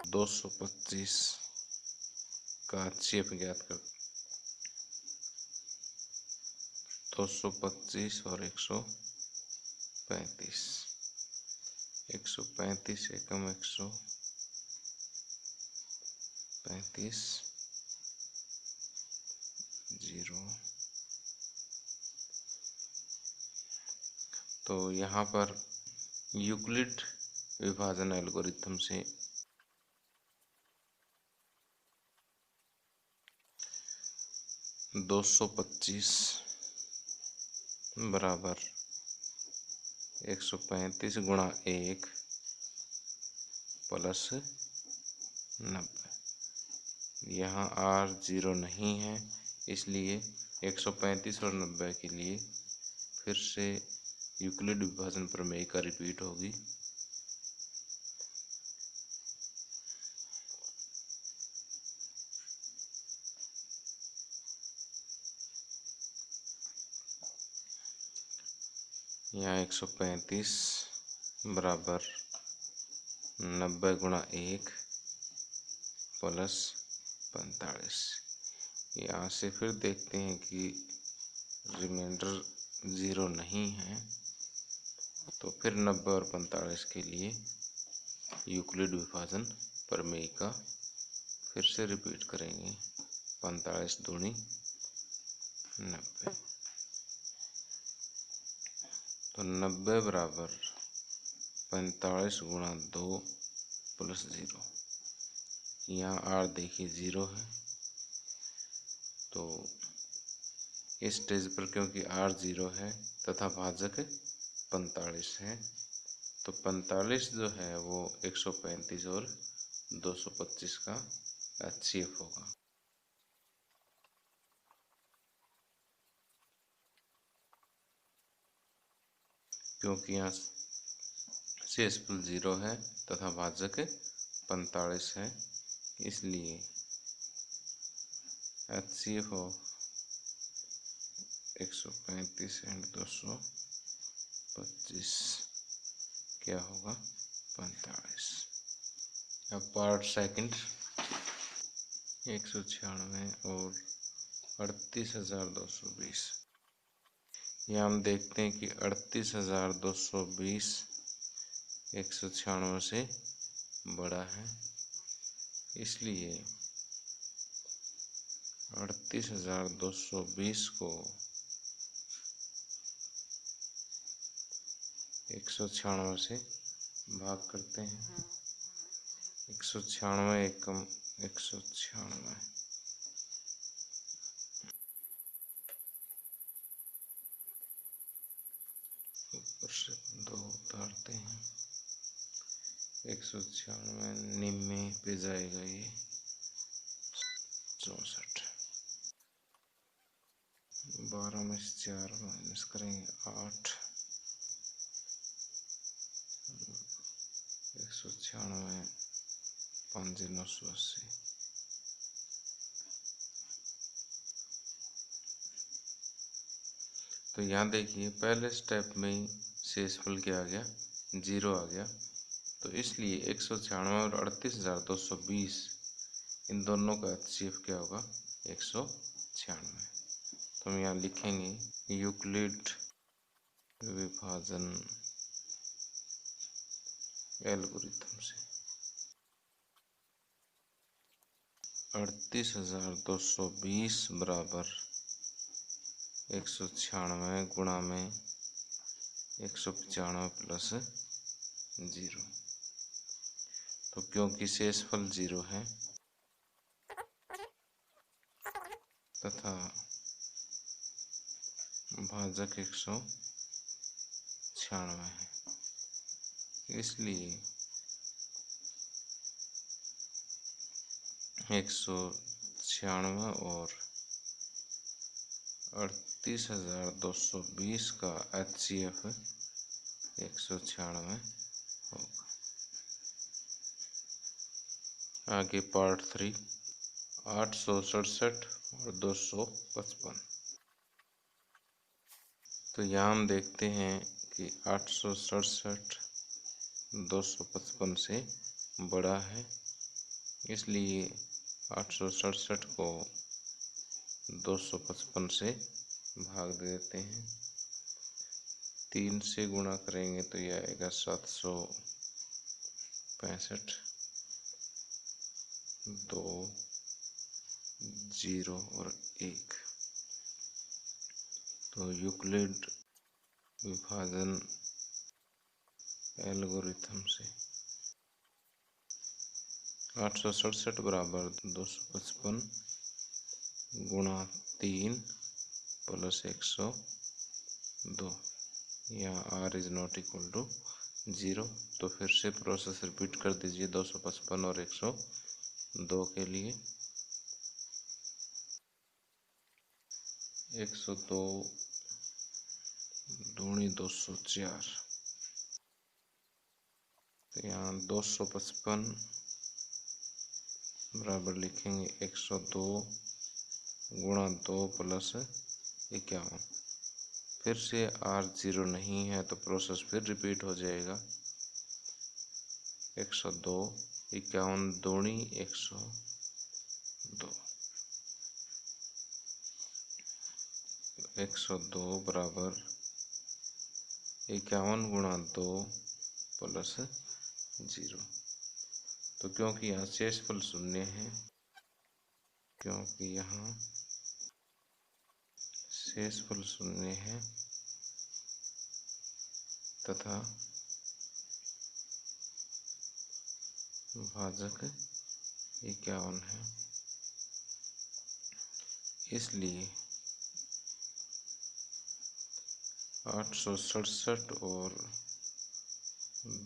225 का HCF ज्ञात कर। 225 और 135, 135 एकम 135 0। तो यहाँ पर यूक्लिड विभाजन एल्गोरिथम से 225 बराबर 135 गुणा 1 प्लस 90। यहाँ R 0 नहीं है, इसलिए 135 और 90 के लिए फिर से यूक्लिड विभाजन प्रमेय का रिपीट होगी। यहाँ 135 बराबर 90 गुणा 1 प्लस 45। यहाँ से फिर देखते हैं कि रिमाइंडर 0 नहीं है, तो फिर 90 और 45 के लिए यूक्लिड विभाजन प्रमेय का फिर से रिपीट करेंगे। 45 दूनी 90, तो 90 बराबर 45 गुणा 2 प्लस 0। यहाँ R देखिए 0 है, तो इस स्टेज पर क्योंकि R 0 है तथा भाजक 45 है, तो 45 जो है वो 135 और 225 का HCF होगा। क्योंकि यहाँ शेषफल 0 है तथा भाजक 45 है, इसलिए HCF हो 135 एंड 225 क्या होगा 45। अब पार्ट सेकंड 196 और 38,220। यहाँ हम देखते हैं कि 38,220 196 से बड़ा है, इसलिए 38,220 को 196 से भाग करते हैं। 196 एकम 196, ऊपर से 2 उतारते हैं। 196 निम्न पे जाएगा, ये 64। 12 में से 4 माइनस करेंगे 8। 196 5 980। तो यहाँ देखिए पहले स्टेप में ही शेषफल क्या आ गया 0 आ गया, तो इसलिए 196 और 38,220 इन दोनों का HCF क्या होगा 196। तो हम यहाँ लिखेंगे यूक्लिड विभाजन एल्गोरिथम से 38,220 बराबर 196 गुणा में 195 प्लस 0। तो क्योंकि शेषफल 0 है तथा भाजक 196 है, इसलिए 196 और 38,220 का HCF 196 होगा। आगे पार्ट 3 867 और 255। तो यहाँ हम देखते हैं कि 867 255 से बड़ा है, इसलिए 867 को 255 से भाग देते हैं। 3 से गुणा करेंगे तो यह आएगा 765। 2 0 और 1। तो यूक्लिड विभाजन एल्गोरिथम से 867 बराबर 255 गुणा 3 प्लस 102। यहाँ r is not equal to 0। तो फिर से प्रोसेस रिपीट कर दीजिए 255 और 102 के लिए। 102 दूनी 204। तो यहाँ 255 बराबर लिखेंगे 102 गुणा 2 प्लस 51। फिर से r 0 नहीं है तो प्रोसेस फिर रिपीट हो जाएगा। 102 51 दूनी 102। 102 बराबर 51 गुणा 2 प्लस 0। तो क्योंकि यहाँ शेषफल शून्य है, शेषफल शून्य है तथा भाजक 51 है, इसलिए 867 और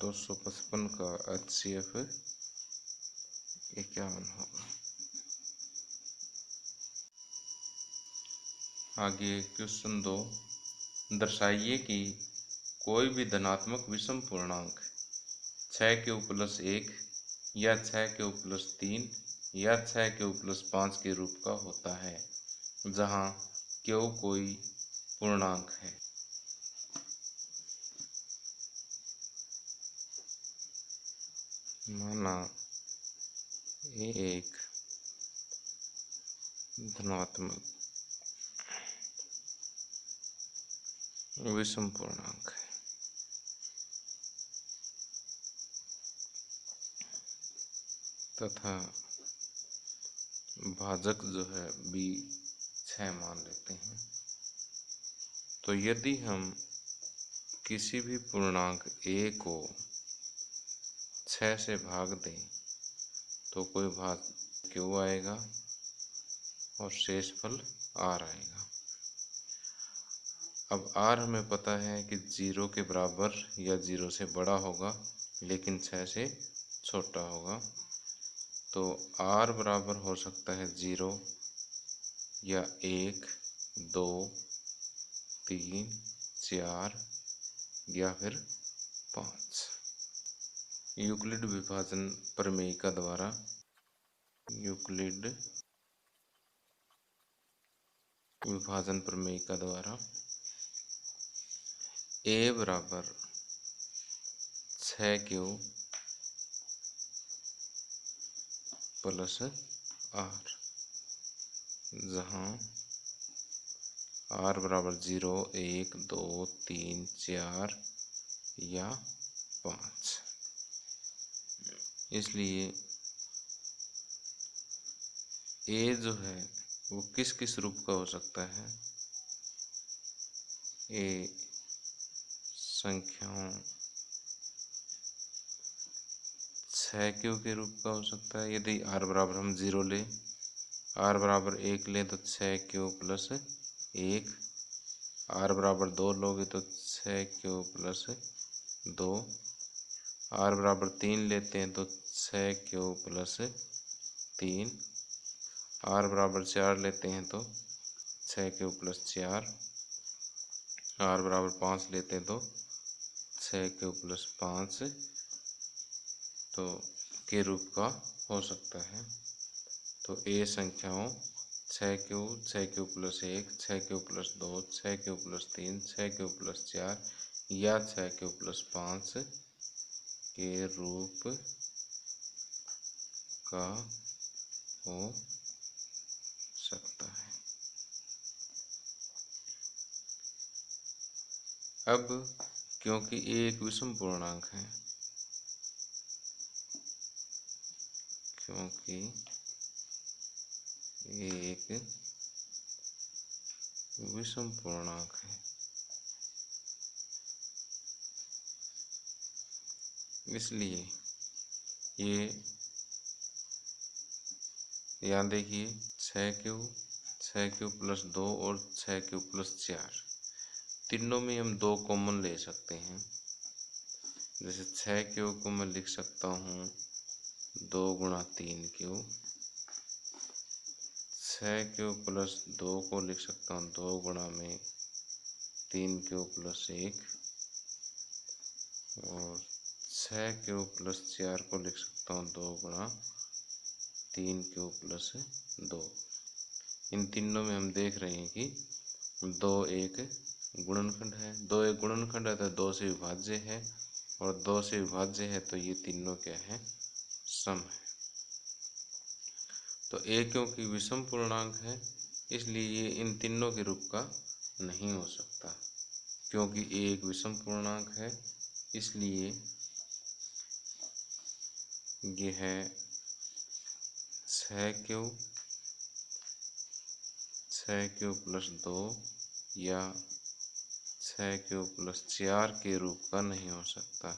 255 का HCF 51 होगा। आगे क्वेश्चन 2, दर्शाइए कि कोई भी धनात्मक विषम पूर्णांक 6^+1 या 6^+3 या 6^+5 के रूप का होता है, जहाँ Q कोई पूर्णांक है। माना ये एक धनात्मक विषम पूर्णांक है तथा भाजक जो है b 6 मान लेते हैं। तो यदि हम किसी भी पूर्णांक a को 6 से भाग दें तो कोई भाग Q आएगा और शेषफल R आएगा। अब R हमें पता है कि 0 के बराबर या 0 से बड़ा होगा, लेकिन 6 से छोटा होगा। तो R बराबर हो सकता है 0 या 1 2 3 4 या फिर 5। यूक्लिड विभाजन प्रमेयिका द्वारा A बराबर 6Q प्लस R, जहाँ R बराबर 0 1 2 3 4 या 5। इसलिए A जो है वो किस किस रूप का हो सकता है? A संख्याओं 6Q के रूप का हो सकता है। यदि R बराबर हम 0 लें, R बराबर 1 लें तो 6Q प्लस 1। R बराबर 2 लोगे तो 6Q प्लस 2। R बराबर 3 लेते हैं तो 6Q प्लस 3। R बराबर 4 लेते हैं तो 6Q प्लस 4। R बराबर 5 लेते हैं तो 6Q प्लस 5 तो के रूप का हो सकता है। तो A संख्याओं 6Q, 6Q plus 1, 6Q plus 2, 6Q plus 3, 6Q plus 4 या 6Q प्लस 5 के रूप का हो सकता है। अब क्योंकि ए एक विषम पूर्णांक है, क्योंकि ए एक विषम पूर्णांक है, इसलिए ये यहाँ देखिए 6 क्यूब प्लस 2 और 6 क्यूब प्लस 4, तीनों में हम 2 कॉमन ले सकते हैं। जैसे 6 क्यूब को मैं लिख सकता हूँ 2 गुणा 3 क्यूब, 6 क्यूब प्लस 2 को लिख सकता हूँ 2 गुणा में 3 क्यूब प्लस 1, और 6 क्यूब प्लस 4 को लिख सकता हूँ 2 गुणा 3 क्यूब प्लस 2। इन तीनों में हम देख रहे हैं कि 2 एक गुणनखंड है, 2 एक गुणनखंड है तो 2 से विभाज्य है, और 2 से विभाज्य है तो ये तीनों क्या है, सम है। तो ए क्योंकि विषम पूर्णांक है इसलिए ये इन तीनों के रूप का नहीं हो सकता। क्योंकि ए एक विषम पूर्णांक है इसलिए ये है 6 क्यूब प्लस 2 या 6 क्यूब प्लस 4 के रूप का नहीं हो सकता,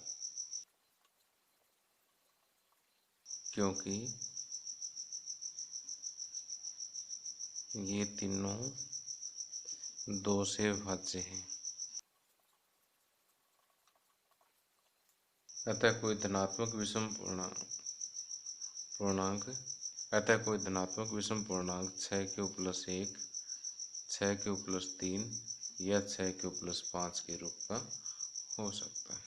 क्योंकि ये तीनों 2 से विभाज्य हैं। अतः कोई धनात्मक विषम पूर्णांक 6 क्यूब प्लस 1, 6 क्यूब प्लस 3 या 6 क्यूब प्लस 5 के रूप का हो सकता है।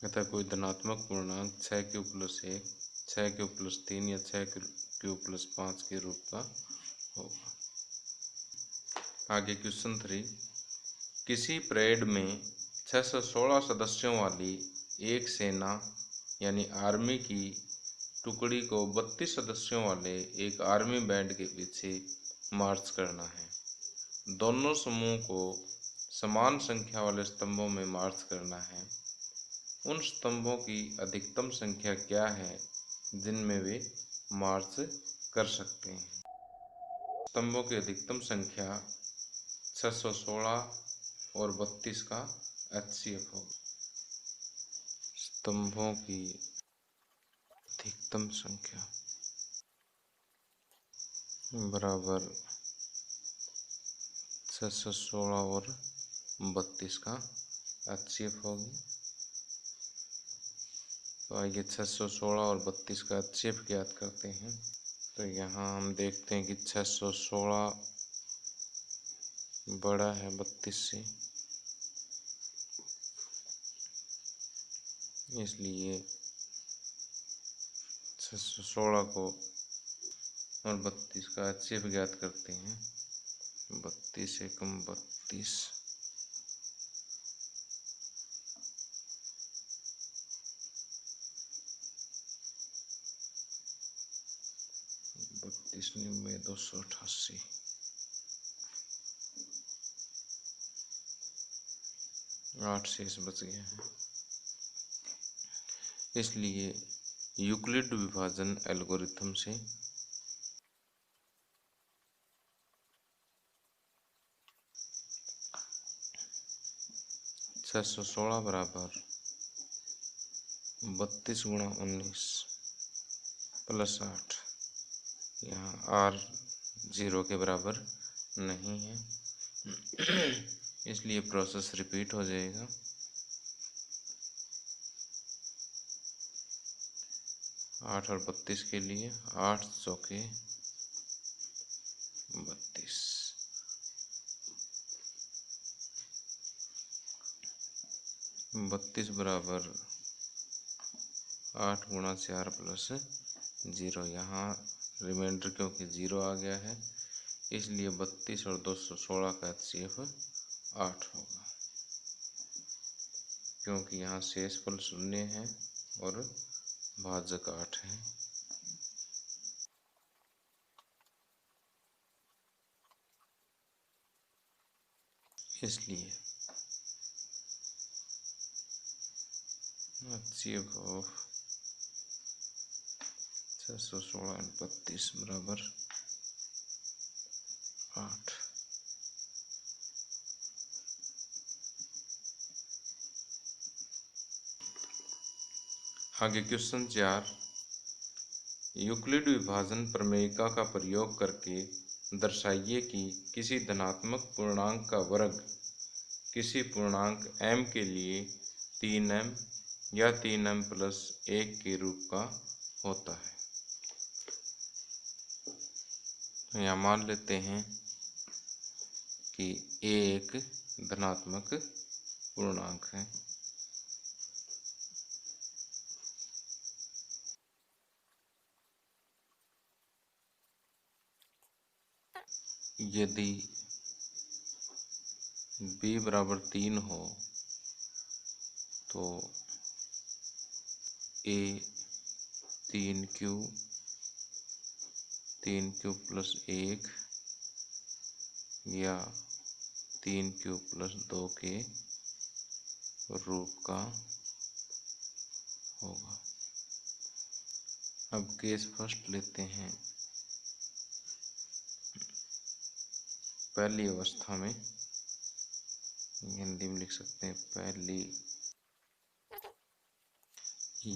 अतः कोई धनात्मक पूर्णांक 6 क्यूब प्लस 1, 6 क्यूब प्लस 3 या 6 क्यूब प्लस 5 के रूप का होगा। आगे क्वेश्चन 3, किसी परेड में 616 सदस्यों वाली एक सेना यानी आर्मी की टुकड़ी को 32 सदस्यों वाले एक आर्मी बैंड के पीछे मार्च करना है। दोनों समूह को समान संख्या वाले स्तंभों में मार्च करना है। उन स्तंभों की अधिकतम संख्या क्या है जिनमें वे मार्च कर सकते हैं। स्तंभों की अधिकतम संख्या 616 और 32 का HCF होगा। स्तंभों की अधिकतम संख्या बराबर 616 और 32 का HCF होगी। तो आइए 616 और 32 का HCF ज्ञात करते हैं। तो यहाँ हम देखते हैं कि 616 बड़ा है 32 से, इसलिए 616 को और 32 का HCF ज्ञात करते हैं। 32 एकम 32, 32 निन्यानवे 288, 8 शेष बच गए हैं। इसलिए यूक्लिड विभाजन एल्गोरिथम से 616 बराबर 32 गुणा 19 प्लस 8, यहाँ R 0 के बराबर नहीं है इसलिए प्रोसेस रिपीट हो जाएगा। 8 और 32 के लिए 8 चौके 32, 32 बराबर 8 गुणा 4 प्लस 0, यहाँ रिमाइंडर क्योंकि 0 आ गया है इसलिए 32 और 216 का HCF 8 होगा, क्योंकि यहाँ शेषफल 0 है और भाजक 8 है। इसलिए HCF ऑफ 616 और 32 बराबर 8। आगे क्वेश्चन 4, यूक्लिड विभाजन प्रमेयिका का प्रयोग करके दर्शाइए कि किसी धनात्मक पूर्णांक का वर्ग किसी पूर्णांक m के लिए 3m या 3m प्लस 1 के रूप का होता है। तो यहाँ मान लेते हैं कि a एक धनात्मक पूर्णांक है। यदि b बराबर 3 हो तो a 3q प्लस 1 या 3q प्लस 2 के रूप का होगा। अब केस फर्स्ट लेते हैं। पहली अवस्था में हिंदी में लिख सकते हैं, पहली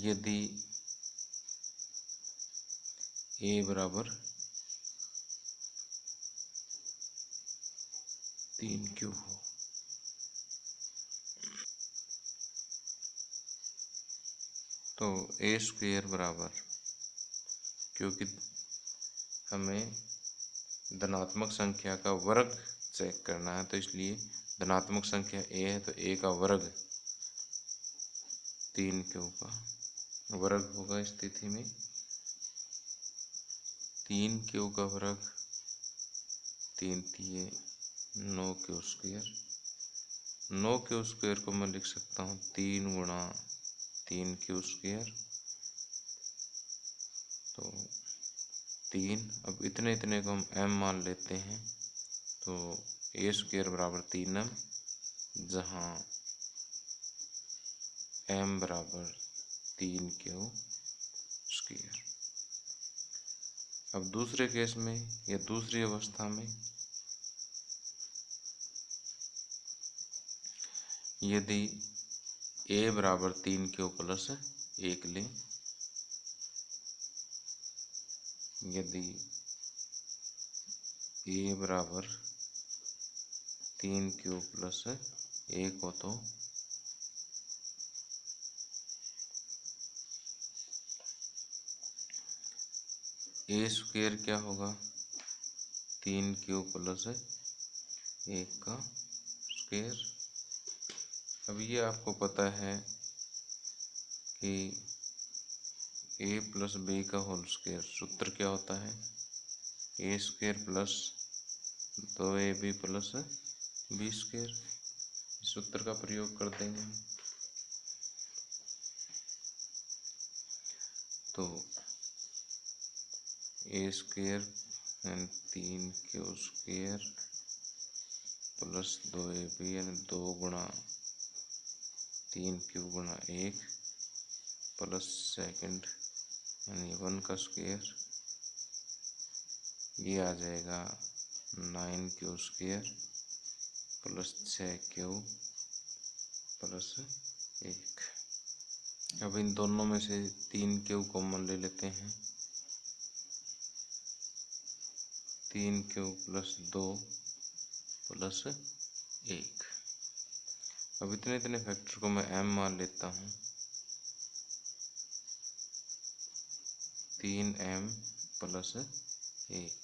यदि a बराबर 3q हो तो a स्क्वायर बराबर, क्योंकि हमें धनात्मक संख्या का वर्ग चेक करना है तो इसलिए धनात्मक संख्या a है तो a का वर्ग 3q का वर्ग होगा। इस स्थिति में 3q का वर्ग 3 तिये 9q स्क्वायर। 9q स्क्वायर को मैं लिख सकता हूँ 3 गुणा 3q स्क्वायर, तो 3। अब इतने इतने को हम m मान लेते हैं तो a स्क्वायर बराबर 3m, जहाँ m बराबर 3q स्क्वायर। अब दूसरे केस में या दूसरी अवस्था में यदि a बराबर 3q प्लस 1 लें, यदि a बराबर 3q प्लस 1 हो तो a स्क्वायर क्या होगा 3q प्लस 1 का स्क्वायर। अब ये आपको पता है कि a प्लस b का होल स्क्वायर सूत्र क्या होता है, a square plus 2ab plus b square. सूत्र का प्रयोग कर देंगे हम तो a स्क्वायर यानी 3q स्क्वायर प्लस 2ab यानी 2 गुणा 3q गुणा 1 प्लस सेकंड यानी 1 का स्क्वायर, ये आ जाएगा 9q square plus 6q plus 1। अब इन दोनों में से 3q कॉमन ले लेते हैं, 3q प्लस 2 प्लस 1। अब इतने इतने फैक्टर को मैं m मान लेता हूँ, 3m प्लस 1,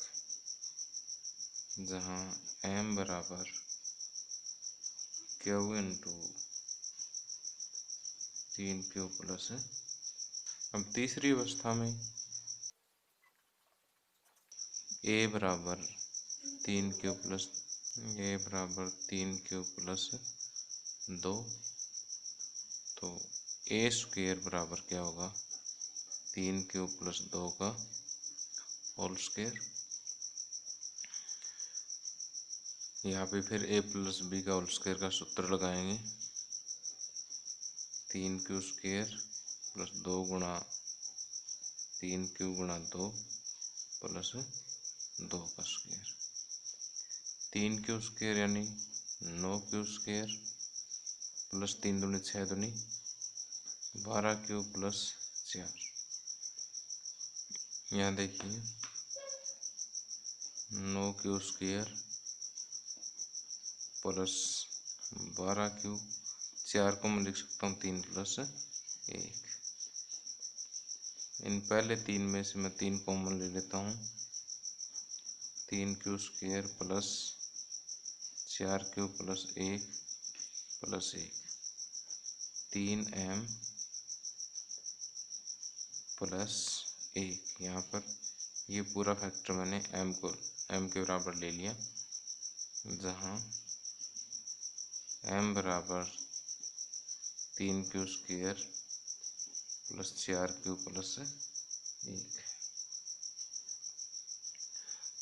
जहाँ m बराबर q इंटू 3q प्लस। अब तीसरी अवस्था में a बराबर 3 क्यू प्लस ए बराबर 3 क्यू प्लस 2। तो ए स्क्वेयर बराबर क्या होगा 3 क्यू प्लस 2 का होल स्क्वेयर। यहाँ पे फिर ए प्लस बी का होल स्क्वेयर का सूत्र लगाएंगे। 3 क्यू स्क्वेयर प्लस 2 गुणा 3 क्यू गुणा 2 प्लस 2 का स्क्वेयर। 3 क्यू स्क्वेयर यानी 9 क्यू स्क्वेयर प्लस 3 दूनी 6 दूनी 12 क्यू प्लस 4। यहाँ देखिए 9 क्यू स्क्वेयर प्लस 12 क्यू, 4 को मैं लिख सकता हूँ 3 प्लस 1। इन पहले 3 में से मैं 3 कॉमन ले लेता हूँ। 3 Q square plus 4 Q plus 1 plus 1, 3m plus 1। यहाँ पर ये पूरा फैक्टर मैंने m के बराबर ले लिया, जहाँ m बराबर 3 Q square plus 4 Q plus 1।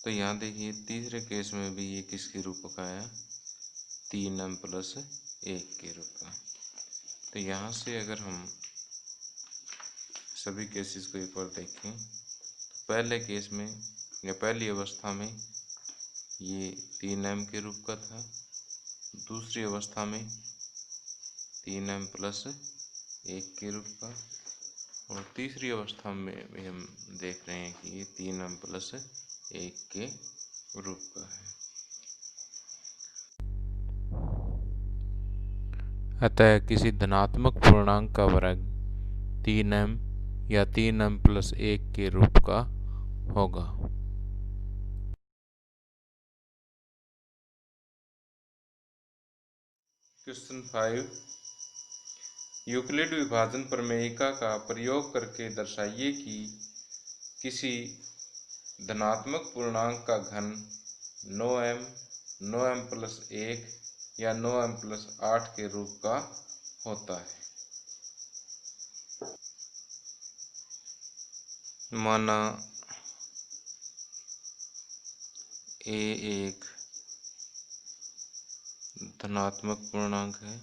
तो यहाँ देखिए तीसरे केस में भी ये किसके रूप का आया 3m प्लस 1 के रूप का। तो यहाँ से अगर हम सभी केसेस को एक बार देखें तो पहले केस में या पहली अवस्था में ये 3m के रूप का था, दूसरी अवस्था में 3m प्लस 1 के रूप का, और तीसरी अवस्था में भी हम देख रहे हैं कि ये 3m प्लस 1 के रूप का है। अतः किसी धनात्मक पूर्णांक का वर्ग 3m या 3m प्लस 1 के रूप का होगा। क्वेश्चन 5, यूक्लिड विभाजन प्रमेयिका का प्रयोग करके दर्शाइए कि किसी धनात्मक पूर्णांक का घन 9m, 9m प्लस 1 या 9m प्लस 8 के रूप का होता है। माना a एक धनात्मक पूर्णांक है,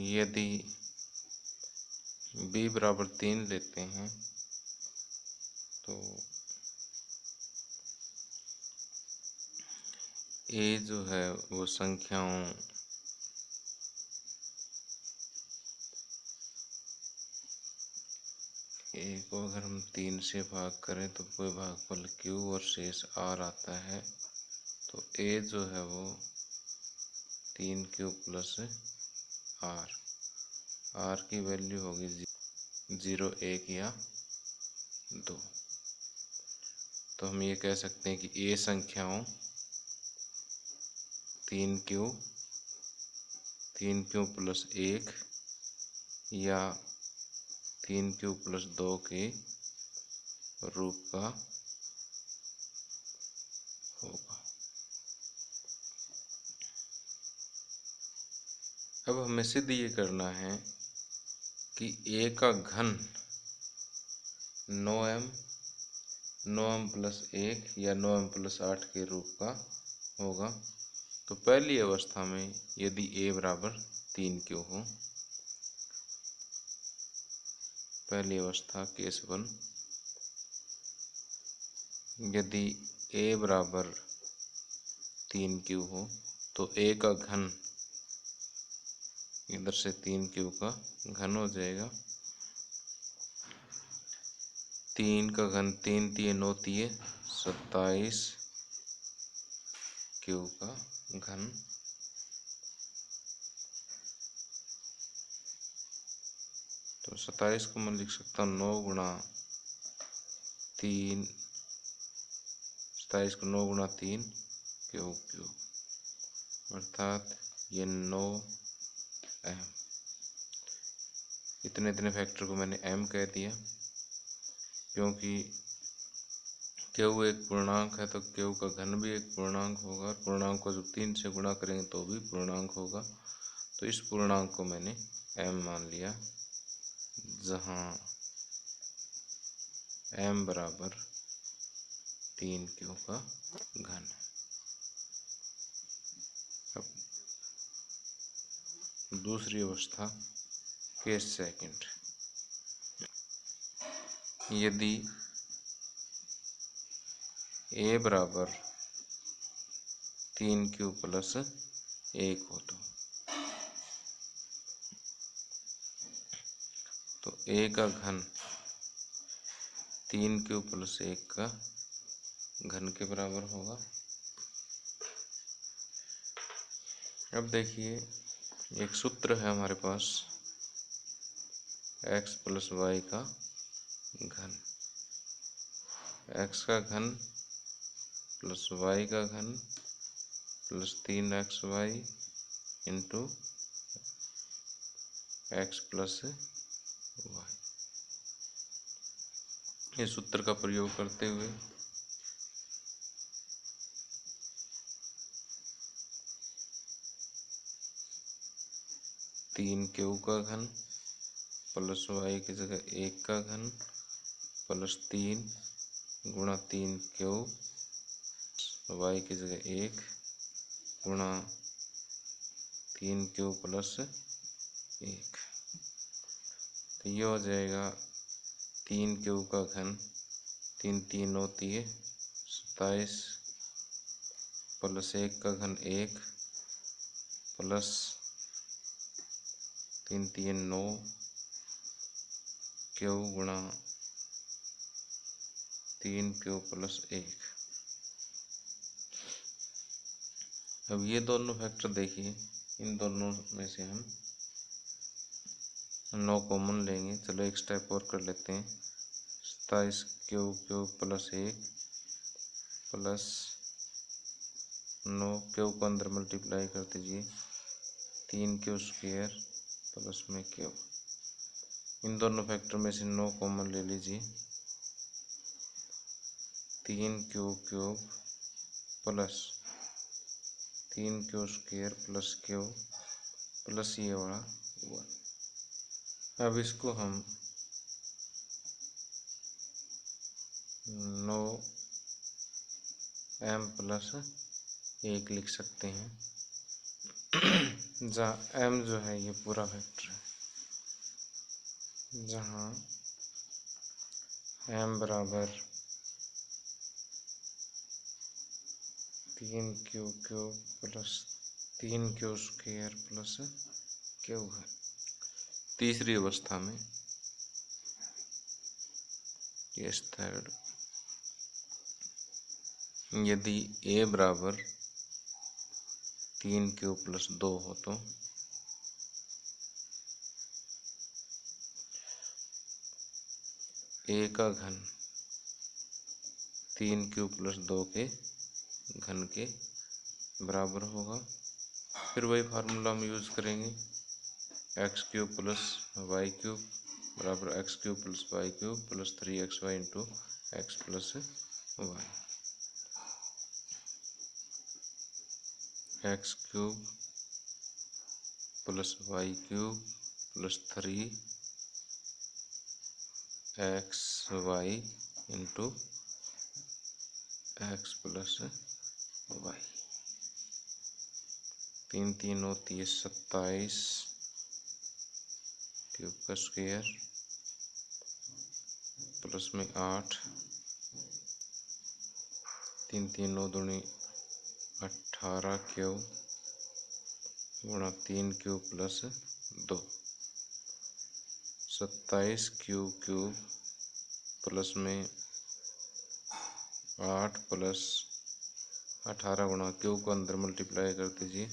यदि b बराबर 3 लेते हैं तो a जो है वो संख्याओं a को अगर हम 3 से भाग करें तो कोई भागफल q और शेष r आता है। तो a जो है वो 3q प्लस r की वैल्यू होगी 0, 1 या 2। तो हम ये कह सकते हैं कि a संख्याओं 3q प्लस 1 या 3q प्लस 2 के रूप का होगा। अब हमें सिद्ध ये करना है कि a का घन 9m प्लस 1 या 9m प्लस 8 के रूप का होगा। तो पहली अवस्था में यदि a बराबर 3q हो, पहली अवस्था केस 1, यदि a बराबर 3q हो तो a का घन इधर से 3q का घन हो जाएगा। 3 का घन 3 तिये 9 तिये 27 q का घन। तो 27 को मैं लिख सकता हूँ 9 गुणा 3, 27 को 9 गुणा 3 क्यूब, अर्थात ये 9m। इतने इतने फैक्टर को मैंने m कह दिया, क्योंकि क्यू एक पूर्णांक है तो क्यू का घन भी एक पूर्णांक होगा, और पूर्णांक को जब 3 से गुणा करेंगे तो भी पूर्णांक होगा। तो इस पूर्णांक को मैंने m मान लिया, जहाँ m बराबर 3q का घन। अब दूसरी अवस्था, केस सेकंड। यदि a बराबर 3q प्लस 1 हो तो a का घन 3q प्लस 1 का घन के बराबर होगा। अब देखिए, एक सूत्र है हमारे पास, x प्लस वाई का घन, x का घन प्लस वाई का घन plus 3xy into x plus Y. इस सूत्र का प्रयोग करते हुए तीन क्यू का घन प्लस वाई की जगह 1 का घन प्लस 3 गुणा 3q वाई की जगह 1 गुणा 3q प्लस 1। तो ये हो जाएगा 3q का घन, 3 3 होती है 27 प्लस 1 का घन 1 प्लस 3 3 9 q गुणा 3q प्लस 1। अब ये दोनों फैक्टर देखिए, इन दोनों में से हम 9 कॉमन लेंगे। चलो एक स्टेप और कर लेते हैं। 27q प्लस 1 प्लस 9q को अंदर मल्टीप्लाई कर दीजिए, 3q स्क्वायर प्लस में q। इन दोनों फैक्टर में से 9 कॉमन ले लीजिए, 3q cube plus 3q square plus q plus ये वाला 1। अब इसको हम 9m प्लस 1 लिख सकते हैं, जहाँ m जो है ये पूरा फैक्टर है, जहाँ m बराबर 3q cube plus 3q square plus q है। तीसरी अवस्था में केस थर्ड, यदि a बराबर 3q प्लस 2 हो तो a का घन 3q प्लस 2 के घन के बराबर होगा। फिर वही फार्मूला हम यूज़ करेंगे, x cube plus y cube बराबर x cube plus y cube plus 3xy into x plus y. X cube plus y cube plus 3xy into x plus y. 3 3 होती है 27 क्यूब का स्क्वायर प्लस में 8, 3 3 9 दूनी 18 cube गुणा 3q plus 2। 27 cube plus में 8 plus 18 गुणा Q को अंदर मल्टीप्लाई कर दीजिए,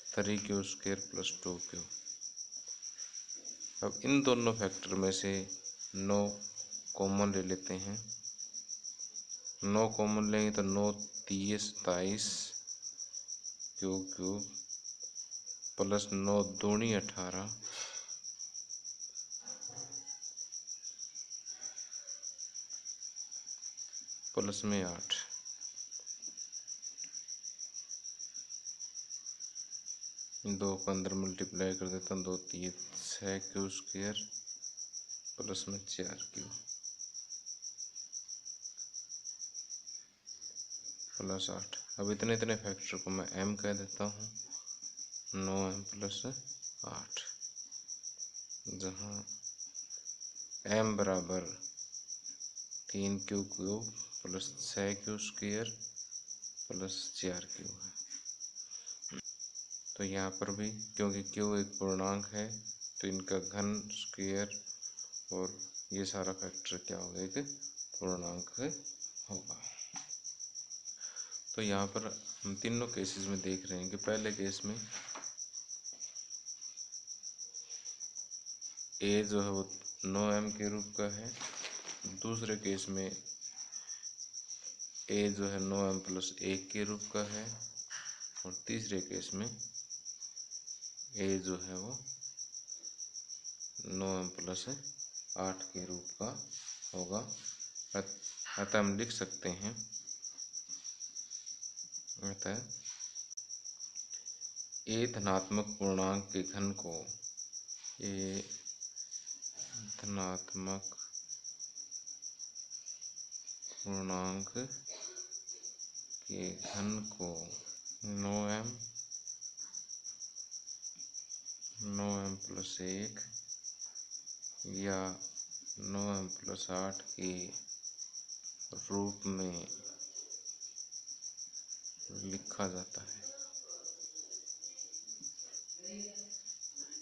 3q स्क्वायर प्लस 2q। अब इन दोनों फैक्टर में से 9 कॉमन ले लेते हैं। 9 कॉमन लेंगे तो 9 30 27 क्यूब प्लस 9 दूनी 18 प्लस में 8। दो को अंदर मल्टीप्लाई कर देता हूँ, 2 3 6 क्यू स्क्वायर प्लस में 4 क्यू प्लस 8। अब इतने इतने फैक्टर को मैं m कह देता हूँ, 9m प्लस 8, जहाँ m बराबर 3 Q cube plus 6 Q square plus 4 Q है। तो यहाँ पर भी क्योंकि क्यू एक पूर्णांक है तो इनका घन स्क्वायर और ये सारा फैक्टर क्या होगा, एक पूर्णांक होगा। तो यहाँ पर हम तीनों केसेस में देख रहे हैं कि पहले केस में a जो है वो 9m के रूप का है, दूसरे केस में a जो है 9m प्लस 1 के रूप का है, और तीसरे केस में a जो है वो 9m प्लस 8 के रूप का होगा। अतः हम लिख सकते हैं, अतः a धनात्मक पूर्णांक के घन को, a धनात्मक पूर्णांक के घन को 9m प्लस 1 या 9m प्लस 8 के रूप में लिखा जाता है।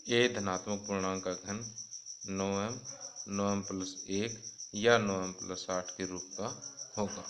a धनात्मक पूर्णांक का घन 9m प्लस 1 या 9m प्लस 8 के रूप का होगा।